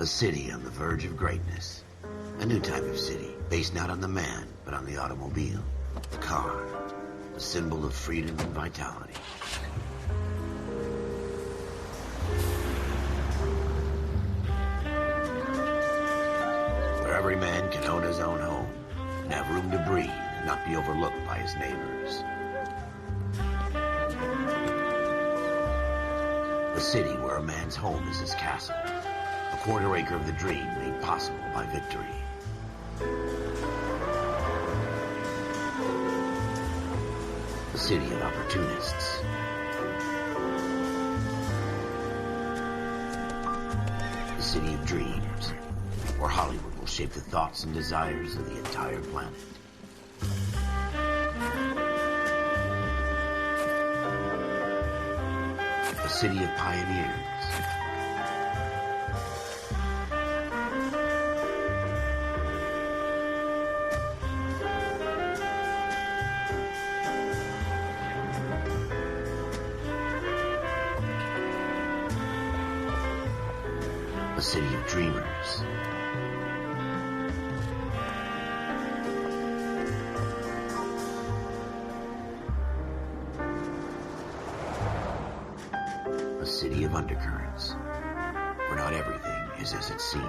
A city on the verge of greatness. A new type of city, based not on the man, but on the automobile. The car. The symbol of freedom and vitality. Where every man can own his own home, and have room to breathe, and not be overlooked by his neighbors. A city where a man's home is his castle. A quarter acre of the dream made possible by victory. A city of opportunists. A city of dreams, where Hollywood will shape the thoughts and desires of the entire planet. A city of pioneers. A city of dreamers. A city of undercurrents, where not everything is as it seems.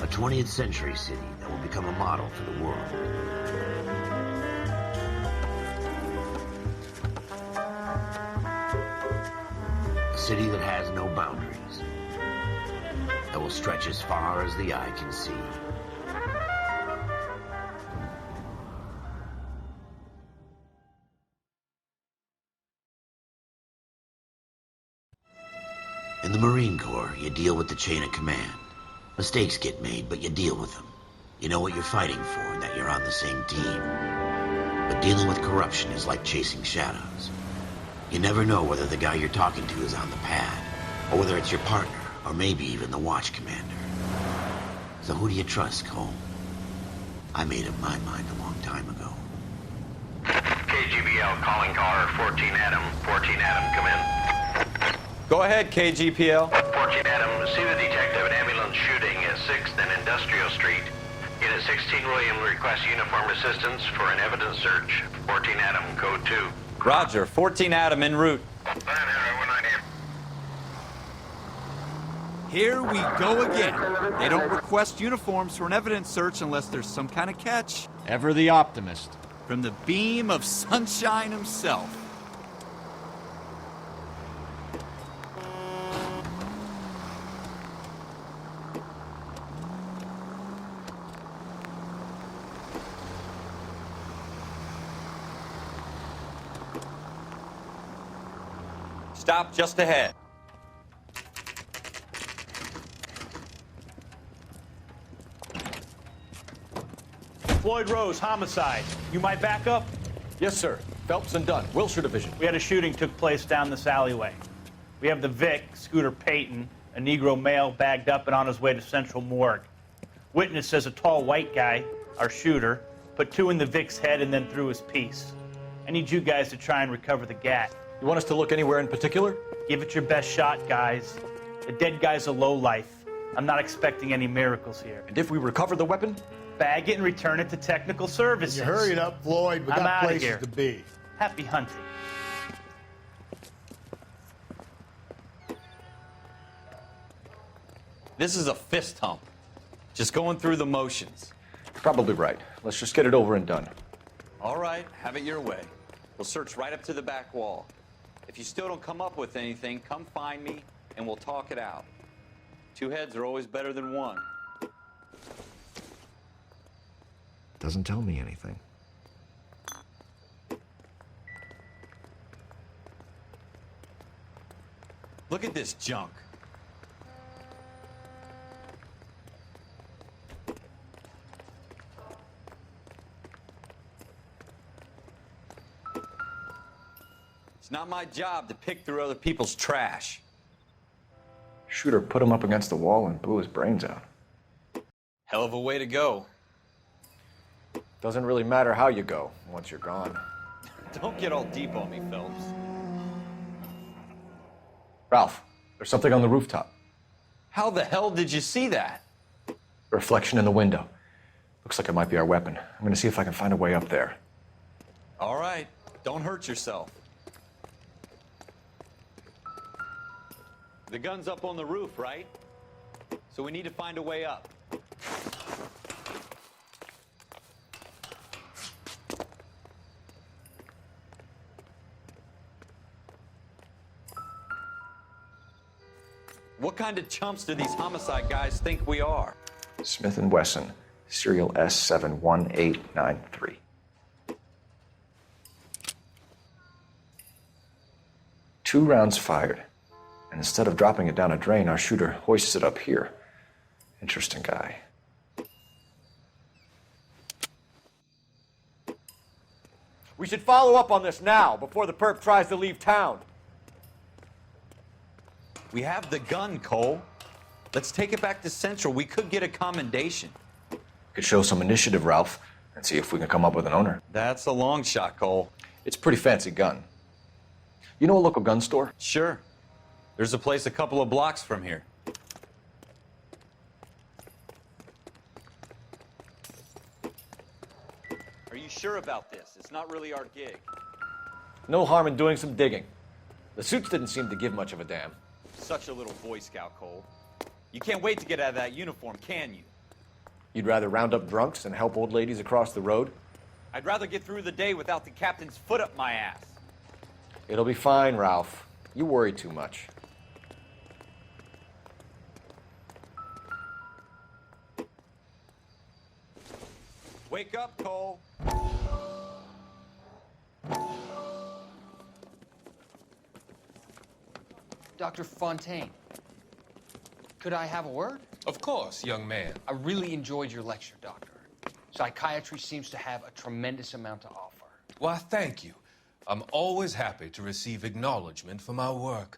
A 20th century city that will become a model for the world. A city that has no boundaries, that will stretch as far as the eye can see. In the Marine Corps, you deal with the chain of command. Mistakes get made, but you deal with them. You know what you're fighting for and that you're on the same team. But dealing with corruption is like chasing shadows. You never know whether the guy you're talking to is on the pad, or whether it's your partner, or maybe even the watch commander. So who do you trust, Cole? I made up my mind a long time ago. KGBL calling caller 14 Adam. 14 Adam, come in. Go ahead, KGPL. 14 Adam, see the detective, an ambulance shooting at 6th and Industrial Street. Unit 16 William requests uniformed assistance for an evidence search. 14 Adam, code 2. Roger, 14 Adam en route. Here we go again. They don't request uniforms for an evidence search unless there's some kind of catch. Ever the optimist. From the beam of sunshine himself. Stop just ahead. Floyd Rose, homicide. You might back up? Yes, sir. Phelps and Dunn, Wilshire Division. We had a shooting took place down this alleyway. We have the Vic, Scooter Payton, a Negro male bagged up and on his way to Central Morgue. Witness says a tall white guy, our shooter, put 2 in the Vic's head and then threw his piece. I need you guys to try and recover the gat. You want us to look anywhere in particular? Give it your best shot, guys. The dead guy's a lowlife. I'm not expecting any miracles here. And if we recover the weapon? Bag it and return it to technical services. You hurry it up, Floyd. We I'm got outta places here. to be. Happy hunting. This is a fist hump. Just going through the motions. Probably right. Let's just get it over and done. All right, have it your way. We'll search right up to the back wall. If you still don't come up with anything, come find me and we'll talk it out. 2 heads are always better than 1. Doesn't tell me anything. Look at this junk. It's not my job to pick through other people's trash. Shooter put him up against the wall and blew his brains out. Hell of a way to go. Doesn't really matter how you go once you're gone. Don't get all deep on me, Phelps. Ralph, there's something on the rooftop. How the hell did you see that? A reflection in the window. Looks like it might be our weapon. I'm gonna see if I can find a way up there. All right, don't hurt yourself. The gun's up on the roof, right? So we need to find a way up. What kind of chumps do these homicide guys think we are? Smith & Wesson, serial S71893. 2 rounds fired. And instead of dropping it down a drain, our shooter hoists it up here. Interesting guy. We should follow up on this now, before the perp tries to leave town. We have the gun, Cole. Let's take it back to Central. We could get a commendation. Could show some initiative, Ralph, and see if we can come up with an owner. That's a long shot, Cole. It's a pretty fancy gun. You know a local gun store? Sure. There's a place a couple of blocks from here. Are you sure about this? It's not really our gig. No harm in doing some digging. The suits didn't seem to give much of a damn. Such a little Boy Scout, Cole. You can't wait to get out of that uniform, can you? You'd rather round up drunks and help old ladies across the road? I'd rather get through the day without the captain's foot up my ass. It'll be fine, Ralph. You worry too much. Wake up, Cole. Dr. Fontaine, could I have a word? Of course, young man. I really enjoyed your lecture, Doctor. Psychiatry seems to have a tremendous amount to offer. Why, thank you. I'm always happy to receive acknowledgement for my work.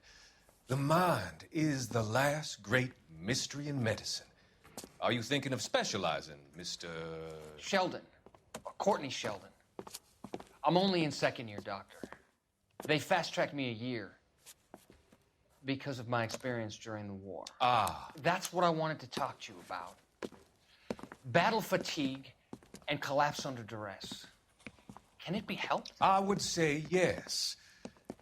The mind is the last great mystery in medicine. Are you thinking of specializing, Mr. Sheldon, or Courtney Sheldon. I'm only in second year, Doctor. They fast-tracked me a year because of my experience during the war. Ah. That's what I wanted to talk to you about. Battle fatigue and collapse under duress. Can it be helped? I would say yes,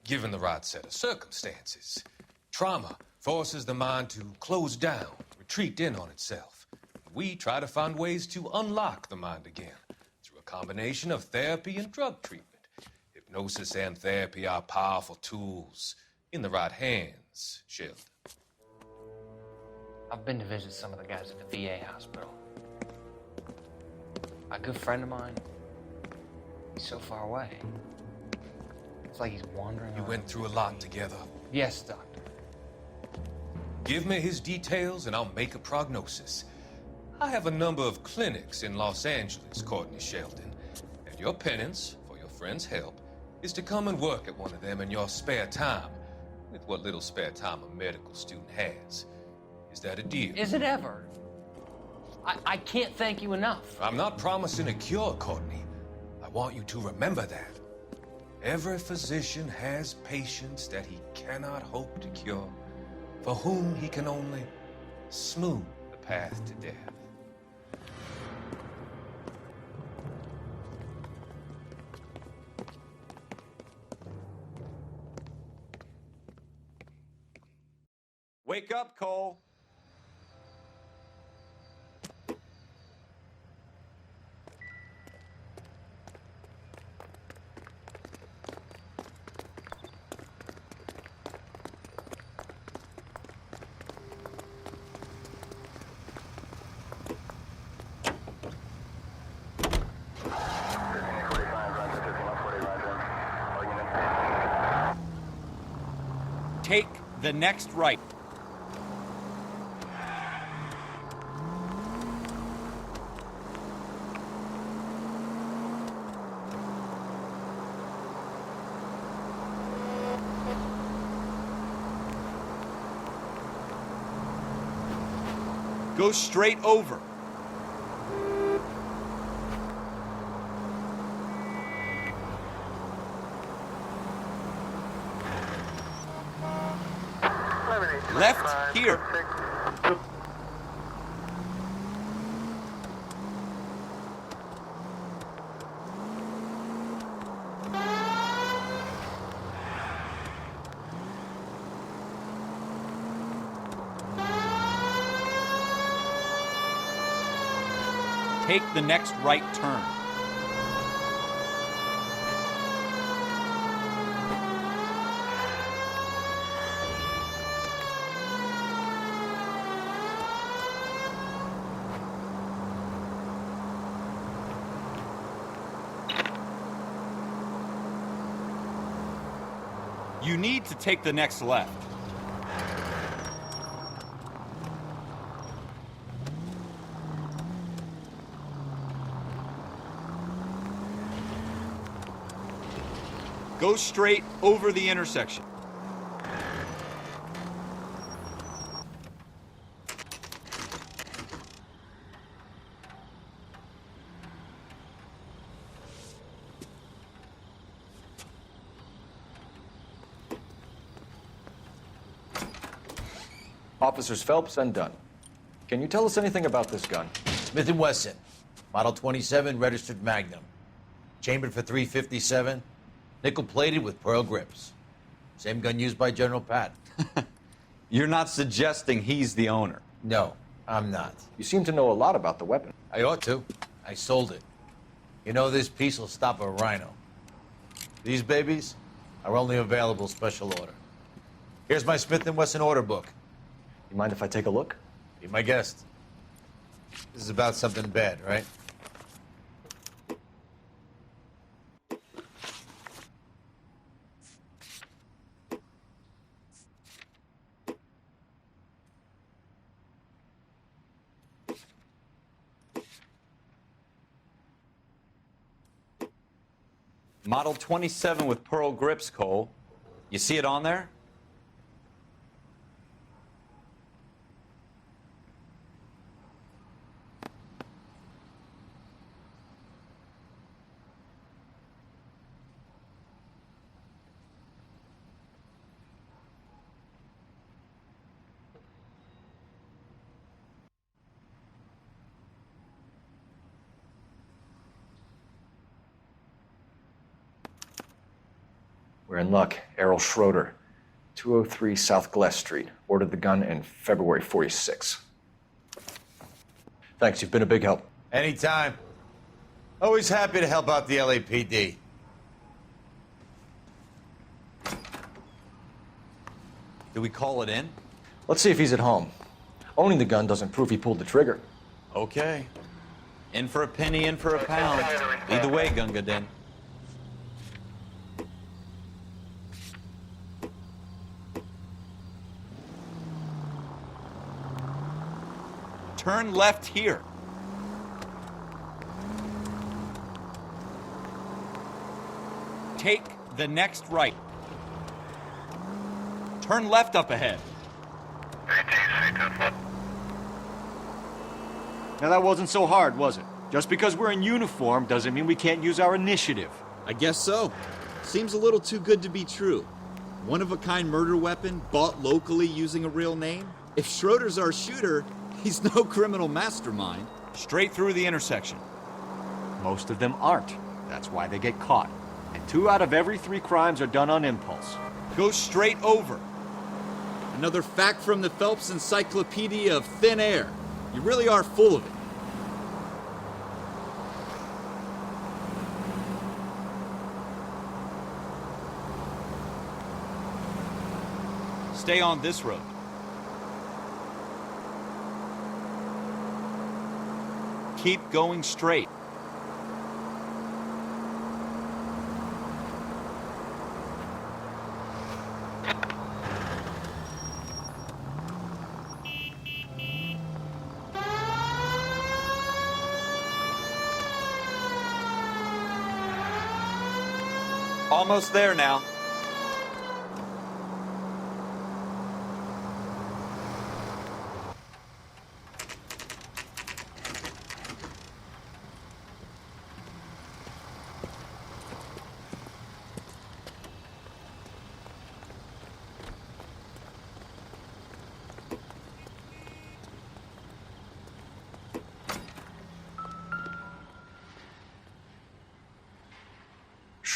given the right set of circumstances. Trauma forces the mind to close down, retreat in on itself. We try to find ways to unlock the mind again through a combination of therapy and drug treatment. Hypnosis and therapy are powerful tools in the right hands, Sheldon. I've been to visit some of the guys at the VA hospital. A good friend of mine, he's so far away. It's like he's wandering You around. went through a lot together. Yes, Doctor. Give me his details and I'll make a prognosis. I have a number of clinics in Los Angeles, Courtney Sheldon, and your penance, for your friend's help, is to come and work at one of them in your spare time, with what little spare time a medical student has. Is that a deal? Is it ever? I can't thank you enough. I'm not promising a cure, Courtney. I want you to remember that. Every physician has patients that he cannot hope to cure, for whom he can only smooth the path to death. Wake up, Cole. Take the next right. Go straight over. Left here. Take the next right turn. You need to take the next left. Go straight over the intersection. Officers Phelps and Dunn. Can you tell us anything about this gun? Smith & Wesson, Model 27, registered Magnum. Chambered for .357, nickel-plated with pearl grips. Same gun used by General Patton. You're not suggesting he's the owner? No, I'm not. You seem to know a lot about the weapon. I ought to. I sold it. You know, this piece will stop a rhino. These babies are only available special order. Here's my Smith & Wesson order book. You mind if I take a look? Be my guest. This is about something bad, right? Model 27 with pearl grips, Cole. You see it on there? We're in luck. Errol Schroeder, 203 South Glass Street. Ordered the gun in February '46. Thanks, you've been a big help. Anytime. Always happy to help out the LAPD. Do we call it in? Let's see if he's at home. Owning the gun doesn't prove he pulled the trigger. Okay. In for a penny, in for a pound. Either way, Gunga Din. Turn left here. Take the next right. Turn left up ahead. Now that wasn't so hard, was it? Just because we're in uniform doesn't mean we can't use our initiative. I guess so. Seems a little too good to be true. One-of-a-kind murder weapon bought locally using a real name? If Schroeder's our shooter, he's no criminal mastermind. Straight through the intersection. Most of them aren't. That's why they get caught. And 2 out of every 3 crimes are done on impulse. Go straight over. Another fact from the Phelps Encyclopedia of Thin Air. You really are full of it. Stay on this road. Keep going straight. Almost there now.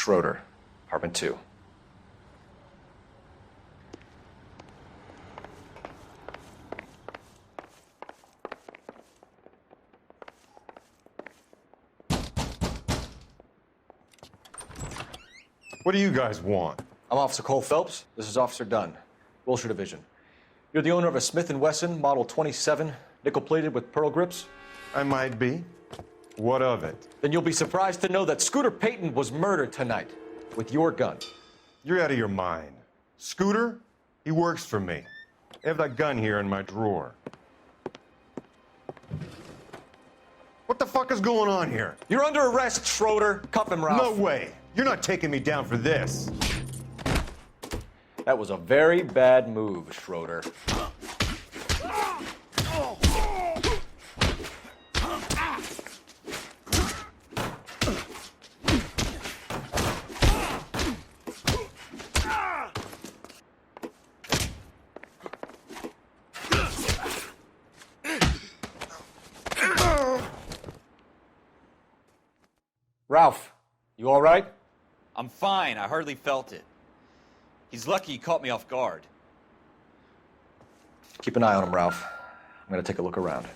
Schroeder, apartment 2. What do you guys want? I'm Officer Cole Phelps. This is Officer Dunn, Wilshire Division. You're the owner of a Smith & Wesson Model 27, nickel-plated with pearl grips? I might be. What of it? Then you'll be surprised to know that Scooter Payton was murdered tonight with your gun. You're out of your mind. Scooter? He works for me. I have that gun here in my drawer. What the fuck is going on here? You're under arrest, Schroeder. Cuff him, Ralph. No way. You're not taking me down for this. That was a very bad move, Schroeder. Ralph, you all right? I'm fine. I hardly felt it. He's lucky he caught me off guard. Keep an eye on him, Ralph. I'm gonna take a look around.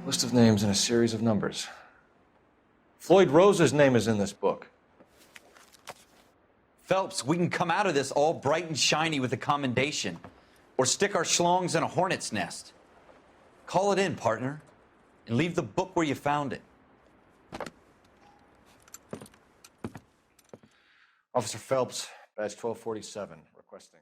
List of names and a series of numbers. Floyd Rose's name is in this book. Phelps, we can come out of this all bright and shiny with a commendation. Or stick our schlongs in a hornet's nest. Call it in, partner. And leave the book where you found it. Officer Phelps, badge 1247, requesting.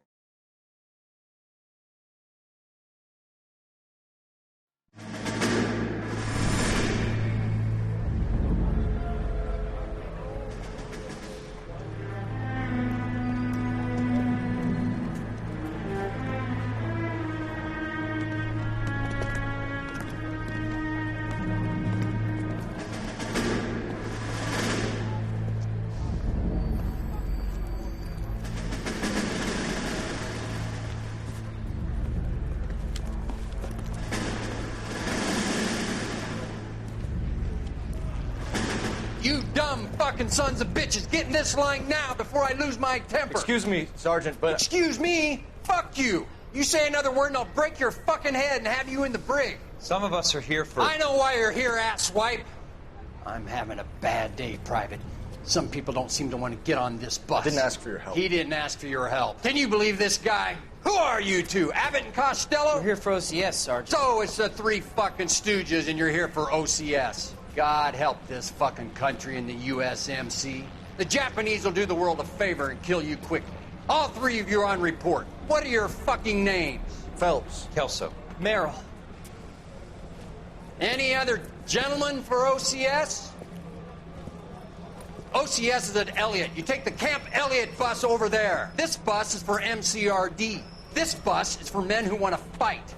You dumb fucking sons of bitches, get in this line now before I lose my temper. Excuse me, Sergeant, but... Excuse me? Fuck you. You say another word and I'll break your fucking head and have you in the brig. Some of us are here for... I know why you're here, asswipe. I'm having a bad day, Private. Some people don't seem to want to get on this bus. I didn't ask for your help. He didn't ask for your help. Can you believe this guy? Who are you two? Abbott and Costello? We're here for OCS, Sergeant. So it's the three fucking stooges and you're here for OCS. God help this fucking country and the USMC. The Japanese will do the world a favor and kill you quickly. All three of you are on report. What are your fucking names? Phelps. Kelso. Merrill. Any other gentlemen for OCS? OCS is at Elliott. You take the Camp Elliott bus over there. This bus is for MCRD. This bus is for men who want to fight.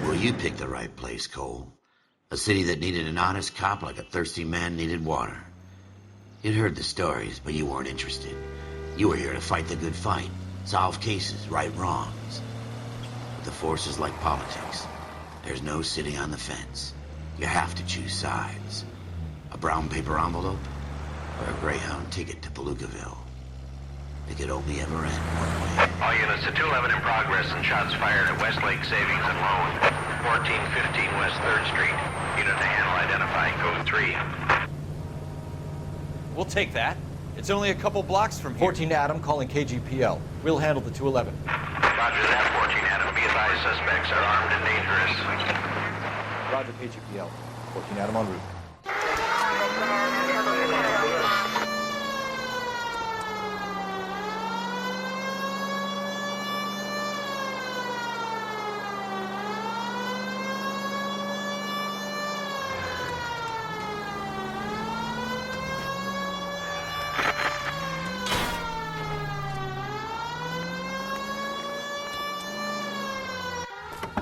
Well, you picked the right place, Cole. A city that needed an honest cop like a thirsty man needed water. You'd heard the stories, but you weren't interested. You were here to fight the good fight, solve cases, right wrongs. But the force is like politics. There's no sitting on the fence. You have to choose sides. A brown paper envelope or a Greyhound ticket to Palookaville. It could only ever end one way. All units to 211 in progress and shots fired at Westlake Savings and Loan, 1415 West 3rd Street. Unit to handle identifying code 3. We'll take that. It's only a couple blocks from here. 14 Adam calling KGPL. We'll handle the 211. Roger that, 14 Adam. Be advised, suspects are armed and dangerous. Roger, KGPL. 14 Adam en route.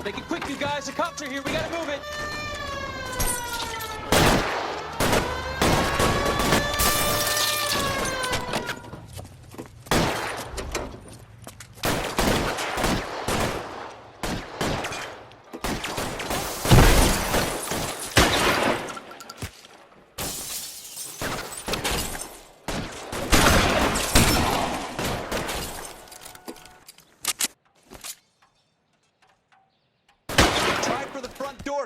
Make it quick, you guys. The cops are here. We gotta move it.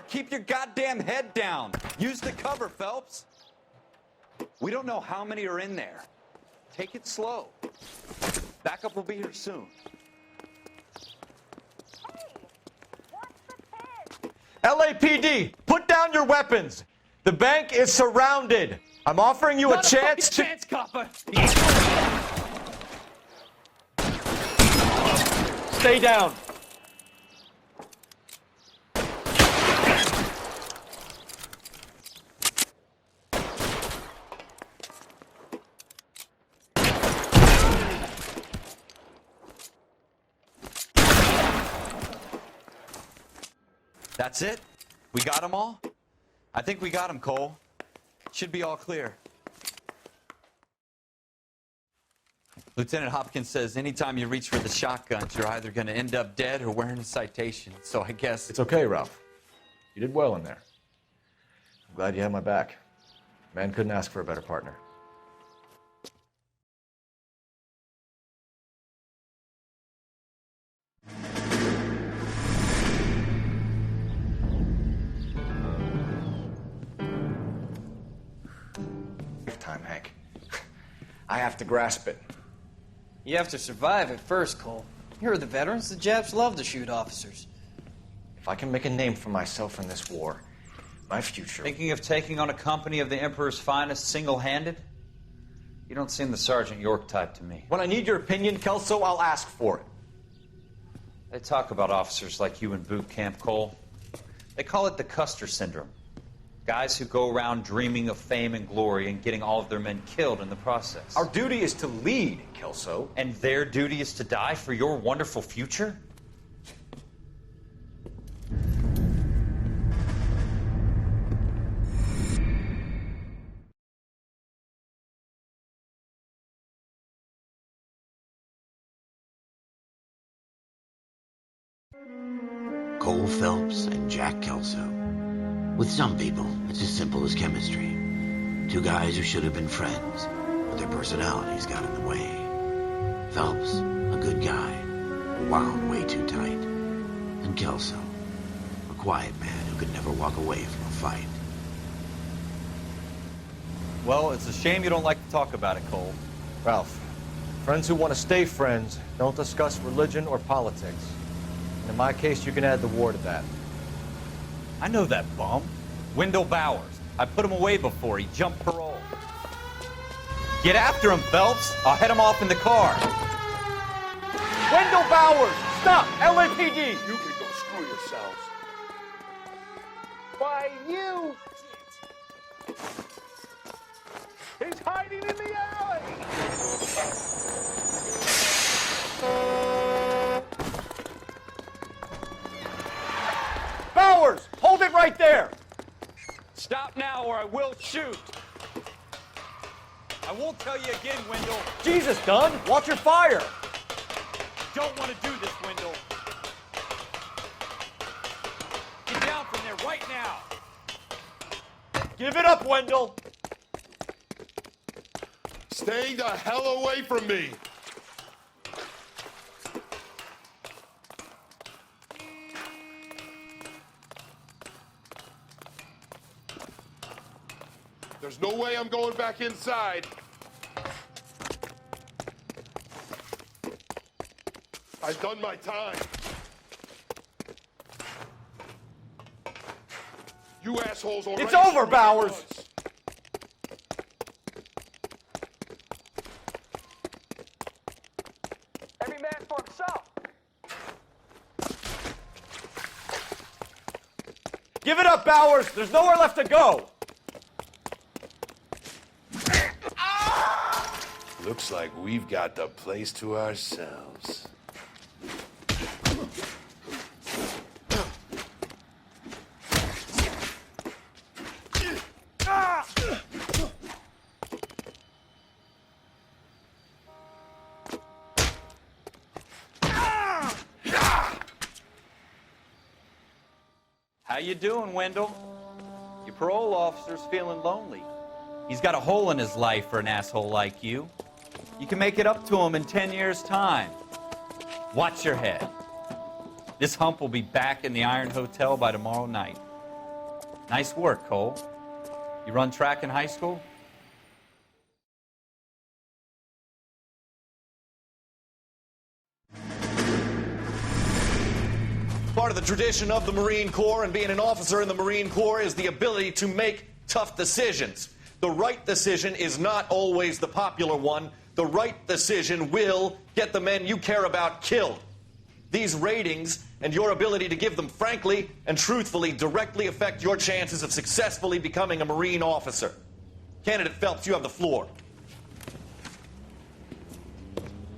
Keep your goddamn head down. Use the cover, Phelps. We don't know how many are in there. Take it slow. Backup will be here soon. LAPD, put down your weapons. The bank is surrounded. I'm offering you a chance to... chance, copper. Stay down. That's it? We got them all? I think we got them, Cole. Should be all clear. Lieutenant Hopkins says anytime you reach for the shotguns, you're either going to end up dead or wearing a citation. So I guess... It's okay, Ralph. You did well in there. I'm glad you had my back. Man couldn't ask for a better partner. Time, Hank. I have to grasp it. You have to survive it first, Cole. Here are the veterans. The Japs love to shoot officers. If I can make a name for myself in this war, my future... Thinking of taking on a company of the Emperor's finest single-handed? You don't seem the Sergeant York type to me. When I need your opinion, Kelso, I'll ask for it. They talk about officers like you in boot camp, Cole. They call it the Custer syndrome. Guys who go around dreaming of fame and glory and getting all of their men killed in the process. Our duty is to lead, Kelso. And their duty is to die for your wonderful future? Cole Phelps and Jack Kelso. With some people, it's as simple as chemistry. Two guys who should have been friends, but their personalities got in the way. Phelps, a good guy, wound way too tight. And Kelso, a quiet man who could never walk away from a fight. Well, it's a shame you don't like to talk about it, Cole. Ralph, friends who want to stay friends don't discuss religion or politics. And in my case, you can add the war to that. I know that bum. Wendell Bowers. I put him away before. He jumped parole. Get after him, Phelps. I'll head him off in the car. Wendell Bowers! Stop! LAPD! You can go screw yourselves. Why, you... He's hiding in the alley! Bowers! Hold it right there! Stop now or I will shoot. I won't tell you again, Wendell. Jesus, Dunn! Watch your fire! Don't want to do this, Wendell. Get down from there right now. Give it up, Wendell! Stay the hell away from me! There's no way I'm going back inside. I've done my time. You assholes already... It's over, Bowers! Every man for himself. Give it up, Bowers! There's nowhere left to go! Looks like we've got the place to ourselves. How you doing, Wendell? Your parole officer's feeling lonely. He's got a hole in his life for an asshole like you. You can make it up to him in 10 years' time. Watch your head. This hump will be back in the Iron Hotel by tomorrow night. Nice work, Cole. You run track in high school? Part of the tradition of the Marine Corps and being an officer in the Marine Corps is the ability to make tough decisions. The right decision is not always the popular one. The right decision will get the men you care about killed. These ratings and your ability to give them frankly and truthfully directly affect your chances of successfully becoming a Marine officer. Candidate Phelps, you have the floor.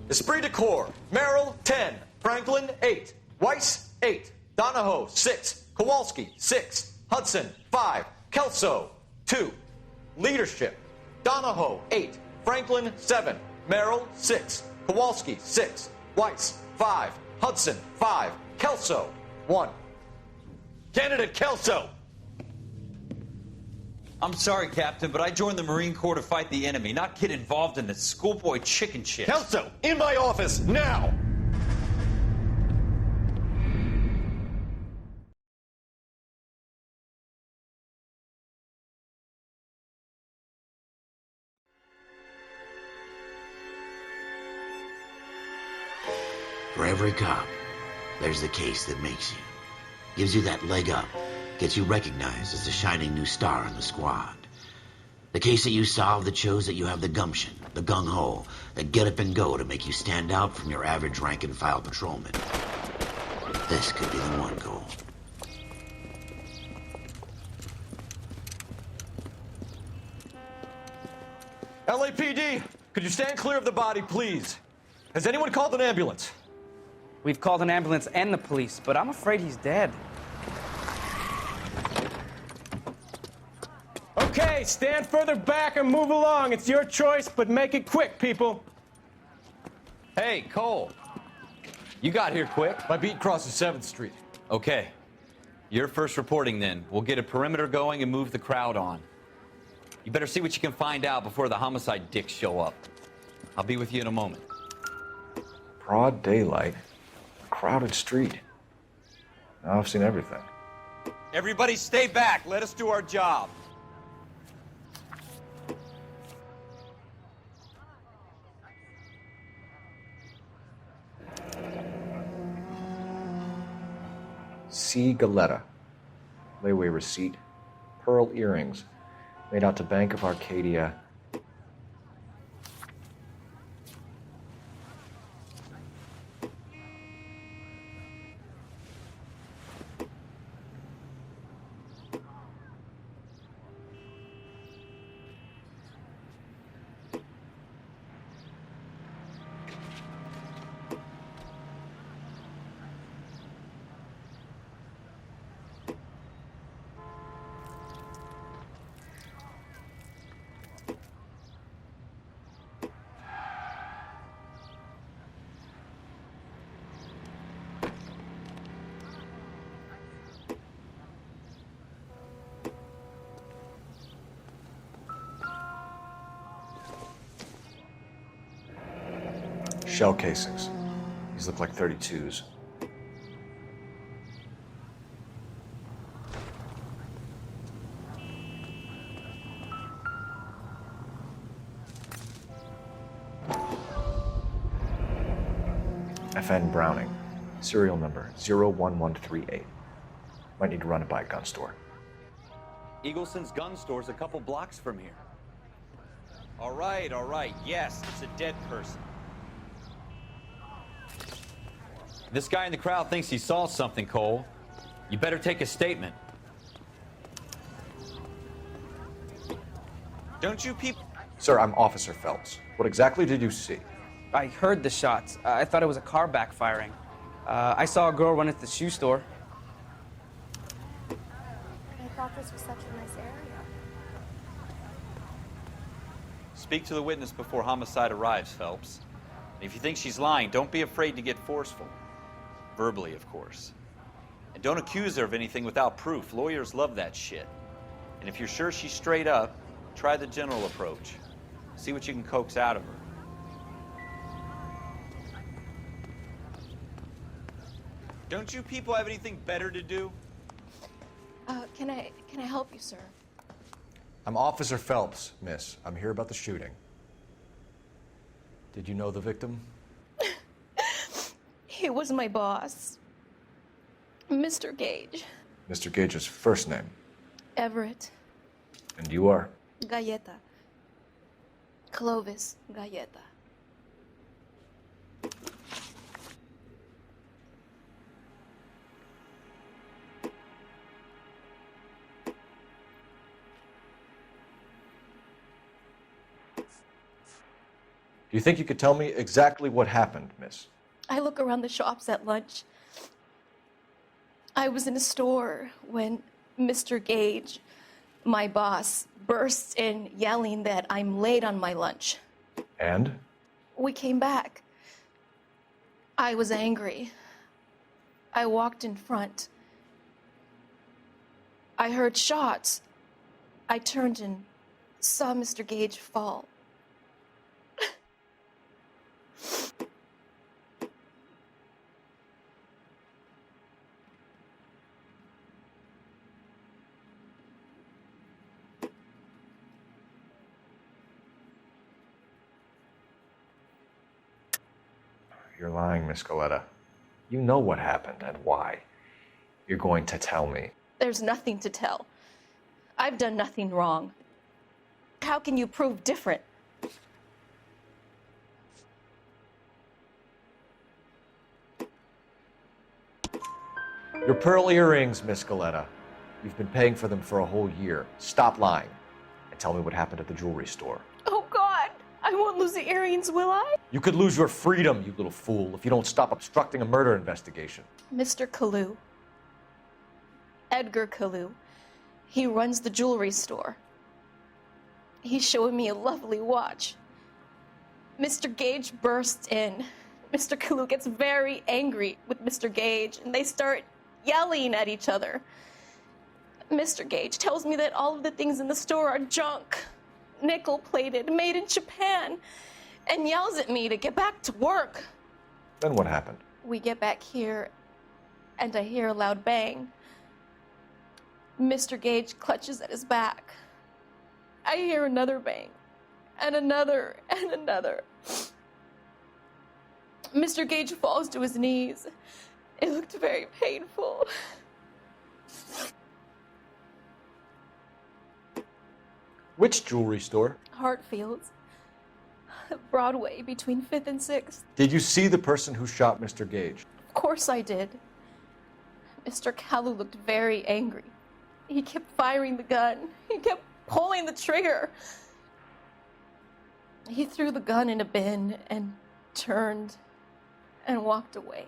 Esprit de Corps, Merrill, 10. Franklin, 8. Weiss, 8. Donahoe, 6. Kowalski, 6. Hudson, 5. Kelso, 2. Leadership, Donahoe, 8. Franklin, 7. Merrill, 6. Kowalski, 6. Weiss, 5. Hudson, 5. Kelso, 1. Candidate Kelso. I'm sorry, Captain, but I joined the Marine Corps to fight the enemy, not get involved in this schoolboy chicken shit. Kelso, in my office, now! For every cop, there's the case that makes you. Gives you that leg up. Gets you recognized as the shining new star in the squad. The case that you solve that shows that you have the gumption, the gung-ho, the get up and go to make you stand out from your average rank-and-file patrolman. This could be the one, Cole. LAPD, could you stand clear of the body, please? Has anyone called an ambulance? We've called an ambulance and the police, but I'm afraid he's dead. Okay, stand further back and move along. It's your choice, but make it quick, people. Hey, Cole. You got here quick. My beat crosses 7th Street. Okay. You're first reporting then. We'll get a perimeter going and move the crowd on. You better see what you can find out before the homicide dicks show up. I'll be with you in a moment. Broad daylight, a crowded street. Now I've seen everything. Everybody stay back. Let us do our job. C. Galetta. Layaway receipt. Pearl earrings. Made out to Bank of Arcadia. Shell casings. These look like 32s. FN Browning. Serial number 01138. Might need to run it by a gun store. Eagleson's gun store's a couple blocks from here. All right. Yes, it's a dead person. This guy in the crowd thinks he saw something, Cole. You better take a statement. Don't you people... Sir, I'm Officer Phelps. What exactly did you see? I heard the shots. I thought it was a car backfiring. I saw a girl run into the shoe store. I thought this was such a nice area. Speak to the witness before homicide arrives, Phelps. If you think she's lying, don't be afraid to get forceful. Verbally, of course. And don't accuse her of anything without proof. Lawyers love that shit. And if you're sure she's straight up, try the general approach. See what you can coax out of her. Don't you people have anything better to do? Can I help you, sir? I'm Officer Phelps, miss. I'm here about the shooting. Did you know the victim? He was my boss, Mr. Gage. Mr. Gage's first name. Everett. And you are? Galleta. Clovis Galleta. Do you think you could tell me exactly what happened, miss? I look around the shops at lunch. I was in a store when Mr. Gage, my boss, bursts in yelling that I'm late on my lunch. And? We came back. I was angry. I walked in front. I heard shots. I turned and saw Mr. Gage fall. You're lying, Miss Galleta. You know what happened and why. You're going to tell me. There's nothing to tell. I've done nothing wrong. How can you prove different? Your pearl earrings, Miss Galleta. You've been paying for them for a whole year. Stop lying and tell me what happened at the jewelry store. Oh, God! I won't lose the earrings, will I? You could lose your freedom, you little fool, if you don't stop obstructing a murder investigation. Mr. Kalu. Edgar Kalu. He runs the jewelry store. He's showing me a lovely watch. Mr. Gage bursts in. Mr. Kalu gets very angry with Mr. Gage, and they start yelling at each other. Mr. Gage tells me that all of the things in the store are junk, nickel-plated, made in Japan, and yells at me to get back to work. Then what happened? We get back here, and I hear a loud bang. Mr. Gage clutches at his back. I hear another bang, and another, and another. Mr. Gage falls to his knees. It looked very painful. Which jewelry store? Hartfield's. Broadway, between 5th and 6th. Did you see the person who shot Mr. Gage? Of course I did. Mr. Kalu looked very angry. He kept firing the gun. He kept pulling the trigger. He threw the gun in a bin and turned and walked away.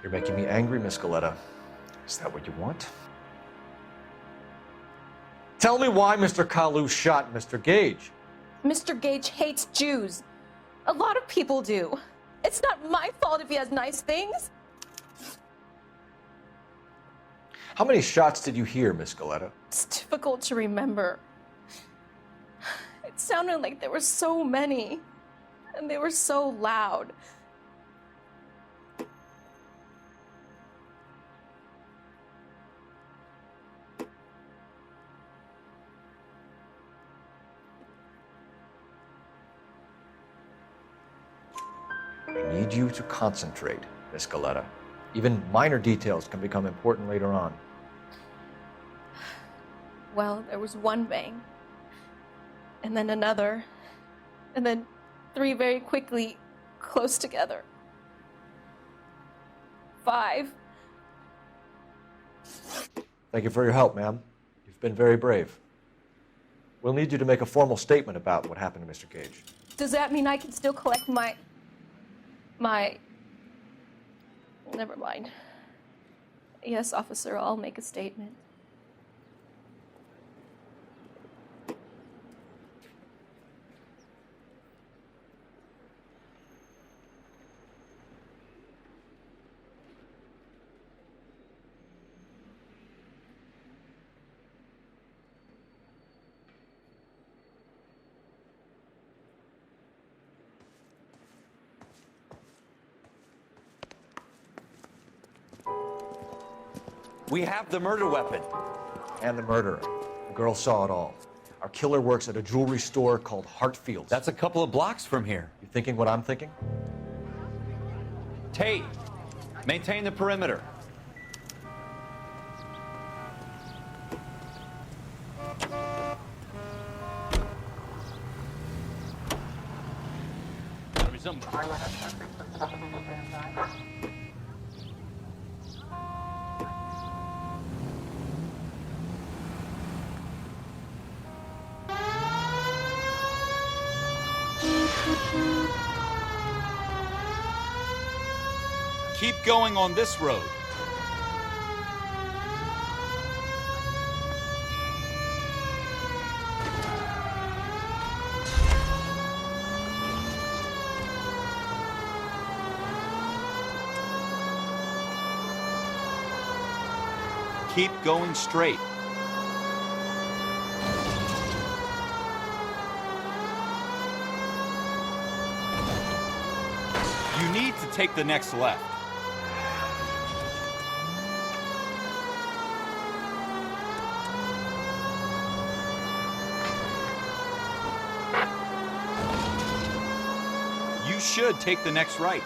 You're making me angry, Miss Galleta. Is that what you want? Tell me why Mr. Kalu shot Mr. Gage. Mr. Gage hates Jews. A lot of people do. It's not my fault if he has nice things. How many shots did you hear, Miss Galleta? It's difficult to remember. It sounded like there were so many, and they were so loud. I need you to concentrate, Miss Galleta. Even minor details can become important later on. Well, there was one bang, and then another, and then 3 very quickly, close together. 5. Thank you for your help, ma'am. You've been very brave. We'll need you to make a formal statement about what happened to Mr. Gage. Does that mean I can still collect my... Never mind. Yes, officer, I'll make a statement. We have the murder weapon. And the murderer. The girl saw it all. Our killer works at a jewelry store called Hartfield's. That's a couple of blocks from here. You thinking what I'm thinking? Tate, maintain the perimeter. Keep going on this road. Keep going straight. You need to take the next left. You should take the next right.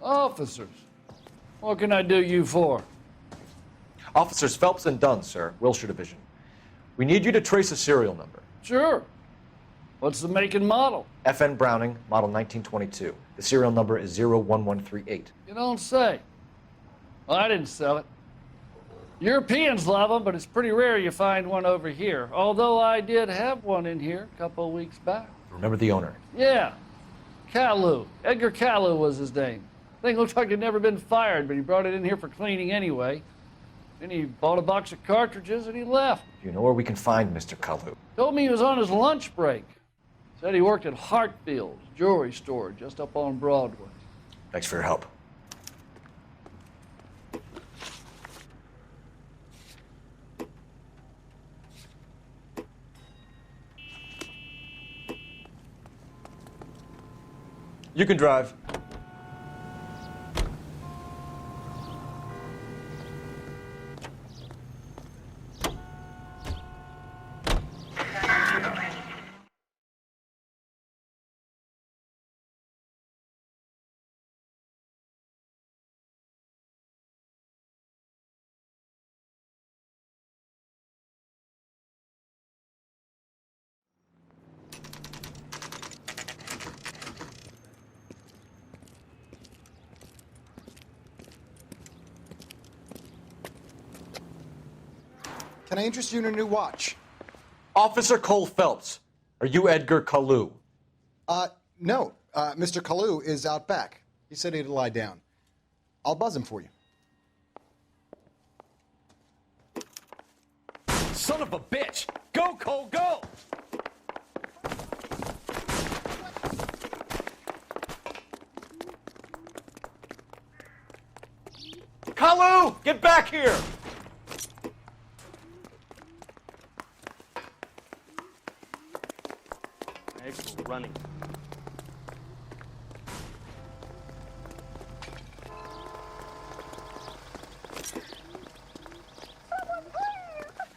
Officers, what can I do you for? Officers Phelps and Dunn, sir, Wilshire Division. We need you to trace a serial number. Sure. What's the make and model? FN Browning, model 1922. The serial number is 01138. You don't say. Well, I didn't sell it. Europeans love them, but it's pretty rare you find one over here. Although I did have one in here a couple of weeks back. Remember the owner? Yeah. Caillou. Edgar Caillou was his name. Thing looked like he'd never been fired, but he brought it in here for cleaning anyway. Then he bought a box of cartridges and he left. You know where we can find Mr. Kalu? Told me he was on his lunch break. Said he worked at Hartfield's jewelry store just up on Broadway. Thanks for your help. You can drive. Can I interest you in a new watch? Officer Cole Phelps, are you Edgar Kalu? No. Mr. Kalu is out back. He said he'd lie down. I'll buzz him for you. Son of a bitch! Go, Cole, go! Kalu, get back here! April running.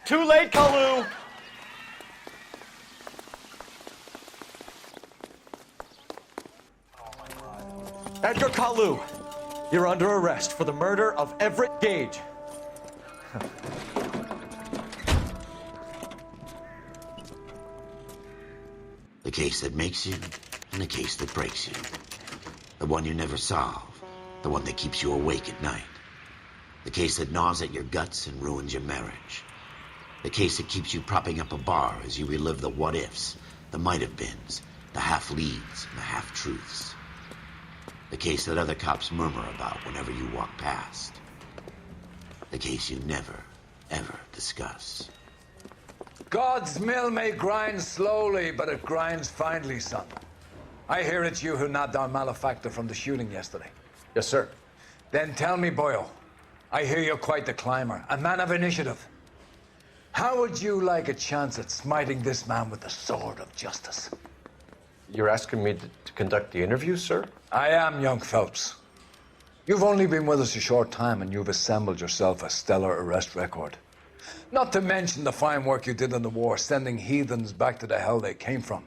Too late, Kalu! Edgar Kalu, you're under arrest for the murder of Everett Gage. The case that makes you, and the case that breaks you. The one you never solve, the one that keeps you awake at night. The case that gnaws at your guts and ruins your marriage. The case that keeps you propping up a bar as you relive the what-ifs, the might-have-beens, the half-leads, and the half-truths. The case that other cops murmur about whenever you walk past. The case you never, ever discuss. God's mill may grind slowly, but it grinds finely, son. I hear it's you who nabbed our malefactor from the shooting yesterday. Yes, sir. Then tell me, Boyle, I hear you're quite the climber, a man of initiative. How would you like a chance at smiting this man with the sword of justice? You're asking me to conduct the interview, sir? I am, young Phelps. You've only been with us a short time and you've assembled yourself a stellar arrest record. Not to mention the fine work you did in the war, sending heathens back to the hell they came from.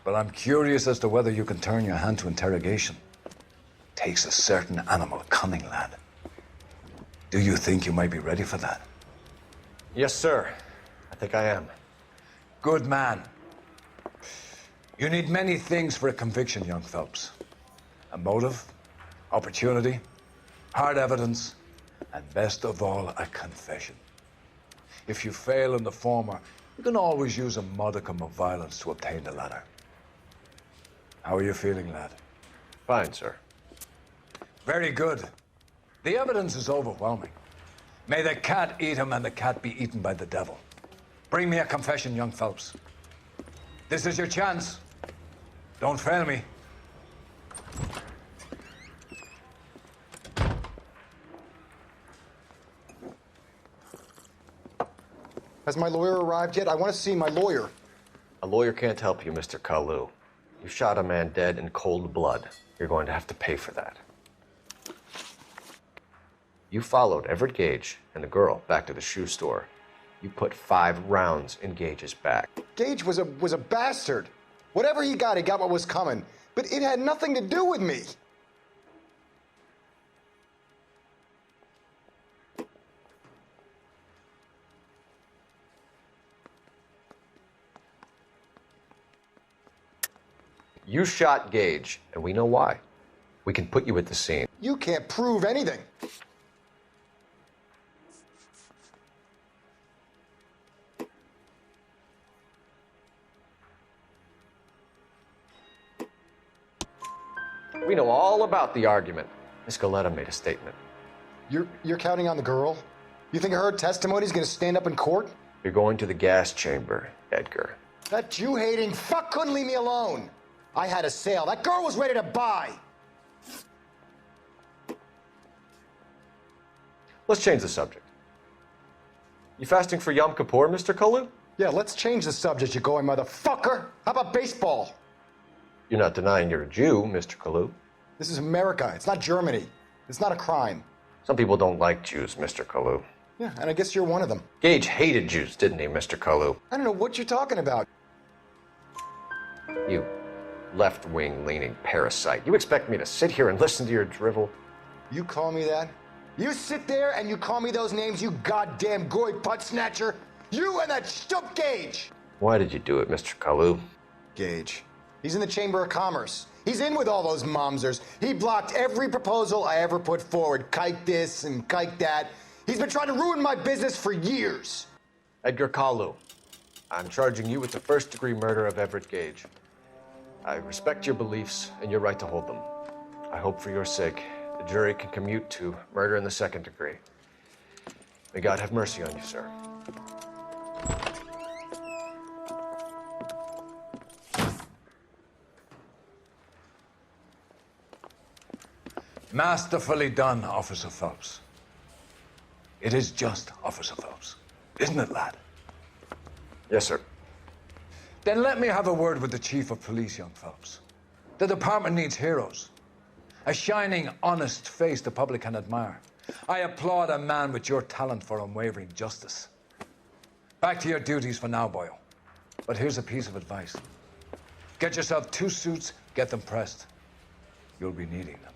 But I'm curious as to whether you can turn your hand to interrogation. Takes a certain animal cunning, lad. Do you think you might be ready for that? Yes, sir. I think I am. Good man. You need many things for a conviction, young Phelps. A motive, opportunity, hard evidence, and best of all, a confession. If you fail in the former, you can always use a modicum of violence to obtain the latter. How are you feeling, lad? Fine, sir. Very good. The evidence is overwhelming. May the cat eat him and the cat be eaten by the devil. Bring me a confession, young Phelps. This is your chance. Don't fail me. Has my lawyer arrived yet? I want to see my lawyer. A lawyer can't help you, Mr. Kalu. You shot a man dead in cold blood. You're going to have to pay for that. You followed Everett Gage and the girl back to the shoe store. You put 5 rounds in Gage's back. Gage was a bastard. Whatever he got what was coming. But it had nothing to do with me. You shot Gage, and we know why. We can put you at the scene. You can't prove anything. We know all about the argument. Miss Goleta made a statement. You're counting on the girl? You think her testimony is going to stand up in court? You're going to the gas chamber, Edgar. That Jew-hating fuck couldn't leave me alone. I had a sale. That girl was ready to buy. Let's change the subject. You fasting for Yom Kippur, Mr. Kalu? Yeah, let's change the subject, you going motherfucker. How about baseball? You're not denying you're a Jew, Mr. Kalu. This is America. It's not Germany. It's not a crime. Some people don't like Jews, Mr. Kalu. Yeah, and I guess you're one of them. Gage hated Jews, didn't he, Mr. Kalu? I don't know what you're talking about. You left-wing leaning parasite. You expect me to sit here and listen to your drivel? You call me that? You sit there and you call me those names, you goddamn goy butt snatcher? You and that stump Gage! Why did you do it, Mr. Kalu? Gage. He's in the Chamber of Commerce. He's in with all those momsers. He blocked every proposal I ever put forward. Kike this and kike that. He's been trying to ruin my business for years. Edgar Kalu, I'm charging you with the first-degree murder of Everett Gage. I respect your beliefs and your right to hold them. I hope for your sake the jury can commute to murder in the second degree. May God have mercy on you, sir. Masterfully done, Officer Phelps. It is just, Officer Phelps. Isn't it, lad? Yes, sir. Then let me have a word with the Chief of Police, young Phelps. The department needs heroes. A shining, honest face the public can admire. I applaud a man with your talent for unwavering justice. Back to your duties for now, Boyle. But here's a piece of advice. Get yourself 2 suits, get them pressed. You'll be needing them.